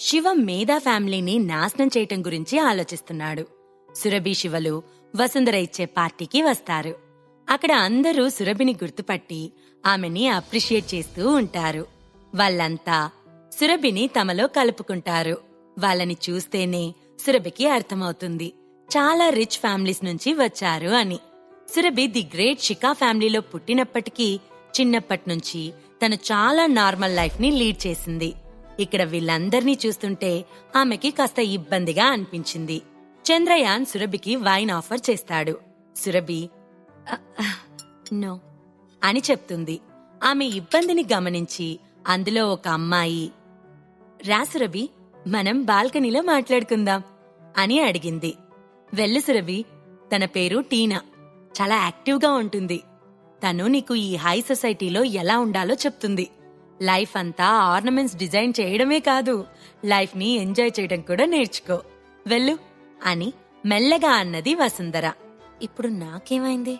శివ మేధా ఫ్యామిలీని నాశనం చేయటం గురించి ఆలోచిస్తున్నాడు. సురభి, శివలు వసుంధర ఇచ్చే పార్టీకి వస్తారు. అక్కడ అందరూ సురభిని గుర్తుపట్టి ఆమెని అప్రిషియేట్ చేస్తూ ఉంటారు. వాళ్ళంతా సురభిని తమలో కలుపుకుంటారు. వాళ్ళని చూస్తేనే సురభికి అర్థమవుతుంది చాలా రిచ్ ఫ్యామిలీస్ నుంచి వచ్చారు అని. సురభి ది గ్రేట్ షికా ఫ్యామిలీలో పుట్టినప్పటికీ చిన్నప్పట్నుంచి తను చాలా నార్మల్ లైఫ్ ని లీడ్ చేసింది. ఇక్కడ వీళ్ళందర్నీ చూస్తుంటే ఆమెకి కాస్త ఇబ్బందిగా అనిపించింది. చంద్రయాన్ సురభికి వైన్ ఆఫర్ చేస్తాడు. సురభి నో అని చెప్తుంది. ఆమె ఇబ్బందిని గమనించి అందులో ఒక అమ్మాయి, రా సురభి, మనం బాల్కనీలో మాట్లాడుకుందాం అని అడిగింది. వెళ్ళు సురభి, తన పేరు టీనా, చాలా యాక్టివ్గా ఉంటుంది. తను నీకు ఈ హై సొసైటీలో ఎలా ఉండాలో చెప్తుంది. లైఫ్ అంతా ఆర్నమెంట్స్ డిజైన్ చేయడమే కాదు, లైఫ్ ని ఎంజాయ్ చేయడం కూడా నేర్చుకో, వెళ్ళు అని మెల్లగా అన్నది వసుంధర. ఇప్పుడు నాకేమైంది,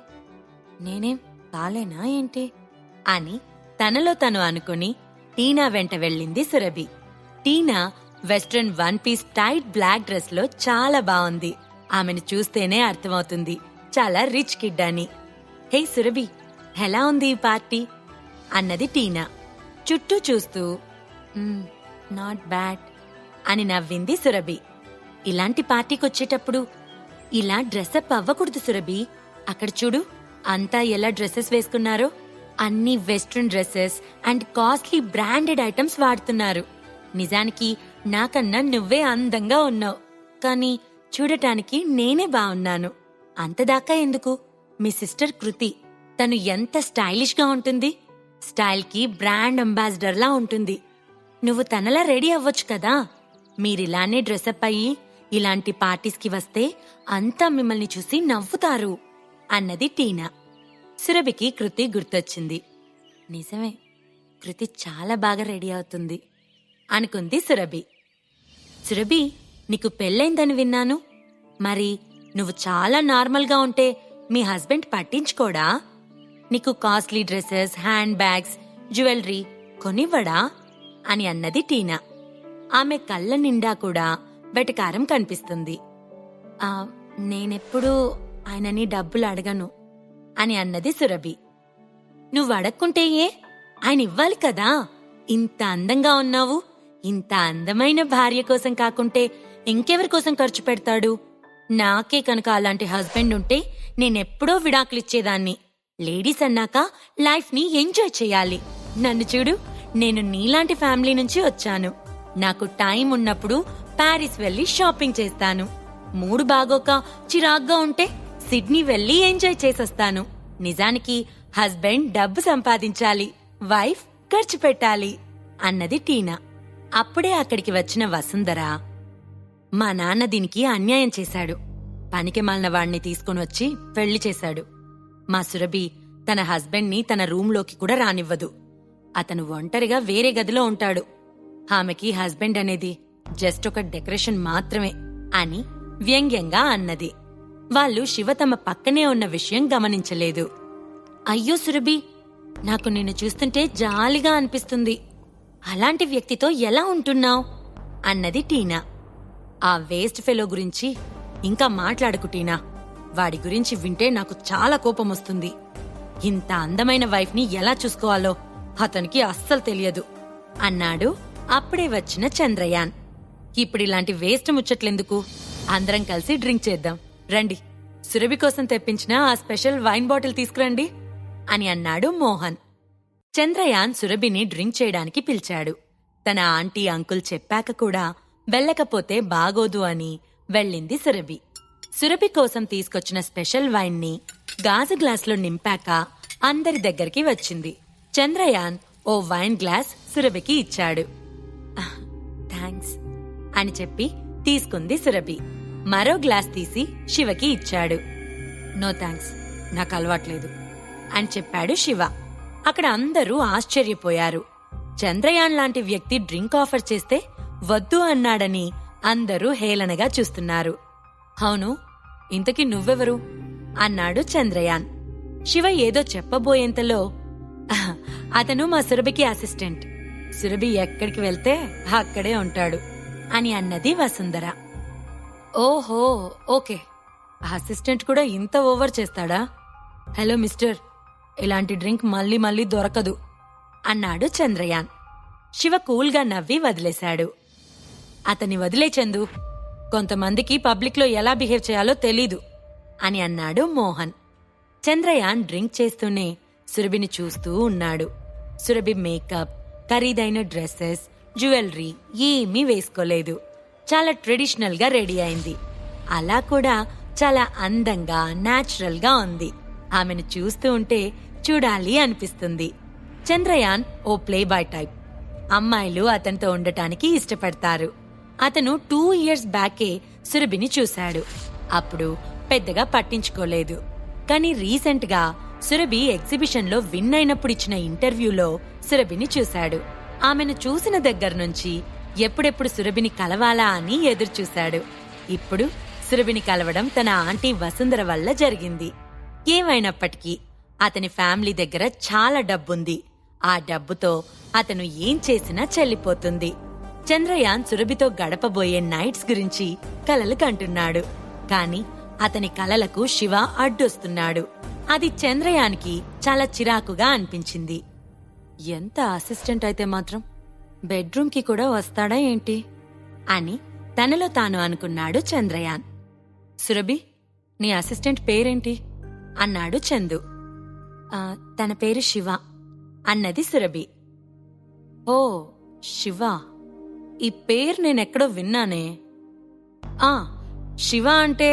నేనేం కాలేనా ఏంటి అని తనలో తను అనుకుని టీనా వెంట వెళ్ళింది Surabhi. Tina western one piece tight black dress లో చాలా బాగుంది. ఆమెను చూస్తేనే అర్థమవుతుంది చాలా రిచ్ కిడ్ అని. హే సురభి, ఎలా ఉంది ఈ పార్టీ అన్నది టీనా చుట్టూ చూస్తూ. నాట్ బ్యాడ్ అని నవ్వింది సురభి. ఇలాంటి పార్టీకొచ్చేటప్పుడు ఇలా డ్రెస్అప్ అవ్వకూడదు సురభి. అక్కడ చూడు, అంతా ఎలా డ్రెస్సెస్ వేసుకున్నారో, అన్ని western dresses and costly branded items వాడుతున్నారు. నిజానికి నాకన్నా నువ్వే అందంగా ఉన్నావు, కానీ చూడటానికి నేనే బాగున్నాను. అంతదాకా ఎందుకు, మీ సిస్టర్ కృతి, తను ఎంత స్టైలిష్ గా ఉంటుంది, స్టైల్ కి బ్రాండ్ అంబాసిడర్ లా ఉంటుంది. నువ్వు తనలా రెడీ అవ్వచ్చు కదా. మీరిలానే డ్రెస్అప్ అయ్యి ఇలాంటి పార్టీస్ కి వస్తే అంతా మిమ్మల్ని చూసి నవ్వుతారు అన్నది టీనా. సురభికి కృతి గుర్తొచ్చింది. నిజమే, కృతి చాలా బాగా రెడీ అవుతుంది అనుకుంది సురభి. సురభి, నీకు పెళ్ళైందని విన్నాను. మరి నువ్వు చాలా నార్మల్గా ఉంటే మీ హస్బెండ్ పట్టించుకోడా? నీకు costly dresses, hand bags, jewellery కొనివ్వడా అని అన్నది టీనా. ఆమె కళ్ళ నిండా కూడా వెటకారం కనిపిస్తుంది. నేనెప్పుడూ ఆయనని డబ్బులు అడగను అని అన్నది సురభి. నువ్వు అడక్కుంటే ఏ, ఆయన ఇవ్వాలి కదా. ఇంత అందంగా ఉన్నావు, ఇంత అందమైన భార్య కోసం కాకుంటే ఇంకెవరి కోసం ఖర్చు పెడతాడు? నాకే కనుక అలాంటి హస్బెండ్ ఉంటే నేనెప్పుడో విడాకులిచ్చేదాన్ని. లేడీస్ అన్నాక లైఫ్ ని ఎంజాయ్ చేయాలి. నన్ను చూడు, నేను నీలాంటి ఫ్యామిలీ నుంచి వచ్చాను. నాకు టైం ఉన్నప్పుడు ప్యారిస్ వెళ్లి షాపింగ్ చేస్తాను. మూడు బాగోక చిరాగ్గా ఉంటే సిడ్నీ వెళ్లి ఎంజాయ్ చేసొస్తాను. నిజానికి హస్బెండ్ డబ్బు సంపాదించాలి, వైఫ్ ఖర్చు పెట్టాలి అన్నది టీనా. అప్పుడే అక్కడికి వచ్చిన వసుంధర, మా నాన్న దీనికి అన్యాయం చేశాడు. పనికి మాలిన వాణ్ణి తీసుకుని వచ్చి పెళ్లి చేశాడు. మా సురభి తన హస్బెండ్ ని తన రూంలోకి కూడా రానివ్వదు. అతను ఒంటరిగా వేరే గదిలో ఉంటాడు. ఆమెకి హస్బెండ్ అనేది జస్ట్ ఒక డెకరేషన్ మాత్రమే అని వ్యంగ్యంగా అన్నది. వాళ్ళు శివ తమ పక్కనే ఉన్న విషయం గమనించలేదు. అయ్యో సురభి, నాకు నిన్ను చూస్తుంటే జాలిగా అనిపిస్తుంది. అలాంటి వ్యక్తితో ఎలా ఉంటున్నావ్ అన్నది టీనా. ఆ వేస్ట్ ఫెలో గురించి ఇంకా మాట్లాడుకు టీనా. వాడి గురించి వింటే నాకు చాలా కోపం వస్తుంది. ఇంత అందమైన వైఫ్ ని ఎలా చూసుకోవాలో అతనికి అస్సలు తెలియదు అన్నాడు అప్పుడే వచ్చిన చంద్రయాన్. ఇప్పుడిలాంటి వేస్ట్ ముచ్చట్లెందుకు, అందరం కలిసి డ్రింక్ చేద్దాం రండి. సురభి కోసం తెప్పించిన ఆ స్పెషల్ వైన్ బాటిల్ తీసుకురండి అని అన్నాడు మోహన్. చంద్రయాన్ సురభిని డ్రింక్ చేయడానికి పిలిచాడు. తన ఆంటీ అంకుల్ చెప్పాక కూడా వెళ్ళకపోతే బాగోదు అని వెళ్ళింది సురభి. సురభి కోసం తీసుకొచ్చిన స్పెషల్ వైన్ ని గాజు గ్లాసులో నింపాక అందరి దగ్గరికి వచ్చింది. చంద్రయాన్ ఓ వైన్ గ్లాస్ సురభికి ఇచ్చాడు. థ్యాంక్స్ అని చెప్పి తీసుకుంది సురభి. మరో గ్లాస్ తీసి శివకి ఇచ్చాడు. నో థ్యాంక్స్, నాకు అలవాట్లేదు అని చెప్పాడు శివ. అక్కడ అందరూ ఆశ్చర్యపోయారు. చంద్రయాన్ లాంటి వ్యక్తి డ్రింక్ ఆఫర్ చేస్తే వద్దు అన్నాడని అందరూ హేళనగా చూస్తున్నారు. అవును, ఇంతకీ నువ్వెవరు అన్నాడు చంద్రయాన్. శివ ఏదో చెప్పబోయేంతలో, అతను మా సురభికి అసిస్టెంట్. సురభి ఎక్కడికి వెళ్తే అక్కడే ఉంటాడు. అని అన్నది వసుంధర. ఓహో, ఓకే. అసిస్టెంట్ కూడా ఇంత ఓవర్ చేస్తాడా? హలో మిస్టర్, ఇలాంటి డ్రింక్ మళ్ళీ మళ్ళీ దొరకదు అన్నాడు చంద్రయాన్. శివ కూల్గా నవ్వి వదిలేశాడు. అతన్ని వదిలే చందు, కొంతమందికి పబ్లిక్లో ఎలా బిహేవ్ చేయాలో తెలీదు అని అన్నాడు మోహన్. చంద్రయాన్ డ్రింక్ చేస్తూనే సురభిని చూస్తూ ఉన్నాడు. సురభి మేకప్, ఖరీదైన డ్రెస్సెస్, జ్యువెలరీ ఏమీ వేసుకోలేదు. చాలా ట్రెడిషనల్ గా రెడీ అయింది. అలా కూడా చాలా అందంగా, న్యాచురల్ గా ఉంది. ఆమెను చూస్తూ ఉంటే చూడాలి అనిపిస్తుంది. చంద్రయాన్ ఓ ప్లే బాయ్ టైప్. అమ్మాయిలు అతనితో ఉండటానికి ఇష్టపడతారు. అతను 2 years బ్యాకే సురభిని చూశాడు. అప్పుడు పెద్దగా పట్టించుకోలేదు. కానీ రీసెంట్ గా సురభి ఎగ్జిబిషన్లో విన్ అయినప్పుడు ఇచ్చిన ఇంటర్వ్యూలో సురభిని చూశాడు. ఆమెను చూసిన దగ్గర నుంచి ఎప్పుడెప్పుడు సురభిని కలవాలా అని ఎదురుచూశాడు. ఇప్పుడు సురభిని కలవడం తన ఆంటీ వసుంధర వల్ల జరిగింది. ఏమైనప్పటికీ అతని ఫ్యామిలీ దగ్గర చాలా డబ్బుంది. ఆ డబ్బుతో అతను ఏం చేసినా చెల్లిపోతుంది. చంద్రయాన్ సురభితో గడపబోయే నైట్స్ గురించి కలలు కంటున్నాడు. కాని అతని కలలకు శివ అడ్డొస్తున్నాడు. అది చంద్రయాన్కి చాలా చిరాకుగా అనిపించింది. ఎంత అసిస్టెంట్ అయితే మాత్రం బెడ్రూమ్కి కూడా వస్తాడా ఏంటి అని తనలో తాను అనుకున్నాడు చంద్రయాన్. సురభి, నీ అసిస్టెంట్ పేరేంటి అన్నాడు చందు. తన పేరు శివ అన్నది సురభి. ఓ శివ, ఈ పేరు నేనెక్కడో విన్నానే. శివ అంటే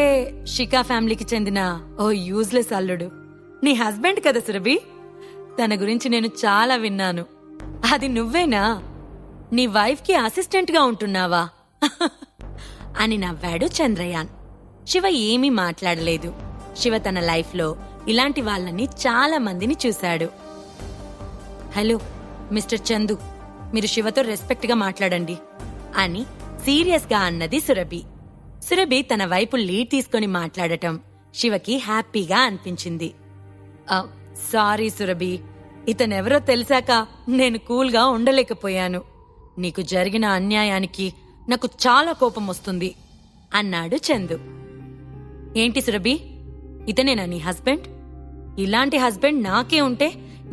షికా ఫ్యామిలీకి చెందిన ఓ యూజ్లెస్ అల్లుడు. నీ హస్బెండ్ కదా సురభి? తన గురించి నేను చాలా విన్నాను. అది నువ్వేనా? నీ వైఫ్కి అసిస్టెంట్గా ఉంటున్నావా అని నవ్వాడు చంద్రయాన్. శివ ఏమీ మాట్లాడలేదు. శివ తన లైఫ్లో ఇలాంటి వాళ్ళని చాలా మందిని చూశాడు. హలో మిస్టర్ చందు, మీరు శివతో రెస్పెక్ట్గా మాట్లాడండి అని సీరియస్గా అన్నది సురభి. సురభి తన వైపు లీడ్ తీసుకుని మాట్లాడటం శివకి హ్యాపీగా అనిపించింది. సారీ సురభి, ఇతనెవరో తెలిసాక నేను కూల్గా ఉండలేకపోయాను. నీకు జరిగిన అన్యాయానికి నాకు చాలా కోపం వస్తుంది అన్నాడు చందు. ఏంటి సురభి, ఇతనేనా నీ హస్బెండ్? ఇలాంటి హస్బెండ్ నాకే ఉంటే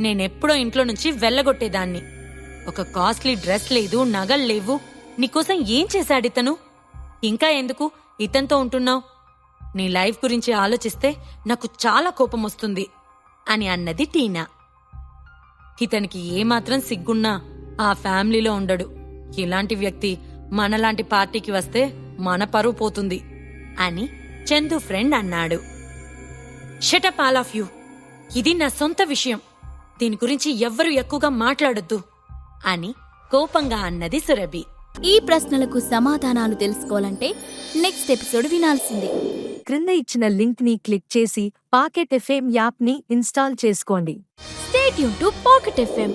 నేనెప్పుడో ఇంట్లో నుంచి వెళ్ళగొట్టేదాన్ని. ఒక కాస్ట్లీ డ్రెస్ లేదు, నగలు లేవు. నీకోసం ఏం చేశాడితను? ఇంకా ఎందుకు ఇతనితో ఉంటున్నావు? నీ లైఫ్ గురించి ఆలోచిస్తే నాకు చాలా కోపం వస్తుంది అని అన్నది టీనా. ఇతనికి ఏమాత్రం సిగ్గున్నా ఆ ఫ్యామిలీలో ఉండడు. ఇలాంటి వ్యక్తి మనలాంటి పార్టీకి వస్తే మన పరువు పోతుంది అని చందు ఫ్రెండ్ అన్నాడు. షటప్ ఆల్ ఆఫ్ యూ, ఇది నా సొంత విషయం. దీని గురించి ఎవ్వరూ ఎక్కువగా మాట్లాడొద్దు అని కోపంగా అన్నది సురభి. ఈ ప్రశ్నలకు సమాధానాలు తెలుసుకోవాలంటే నెక్స్ట్ ఎపిసోడ్ వినాల్సిందే. క్రింద ఇచ్చిన లింక్ ని క్లిక్ చేసి పాకెట్ ఎఫ్ఎం యాప్ ని ఇన్స్టాల్ చేసుకోండి. Stay tune to pocket FM.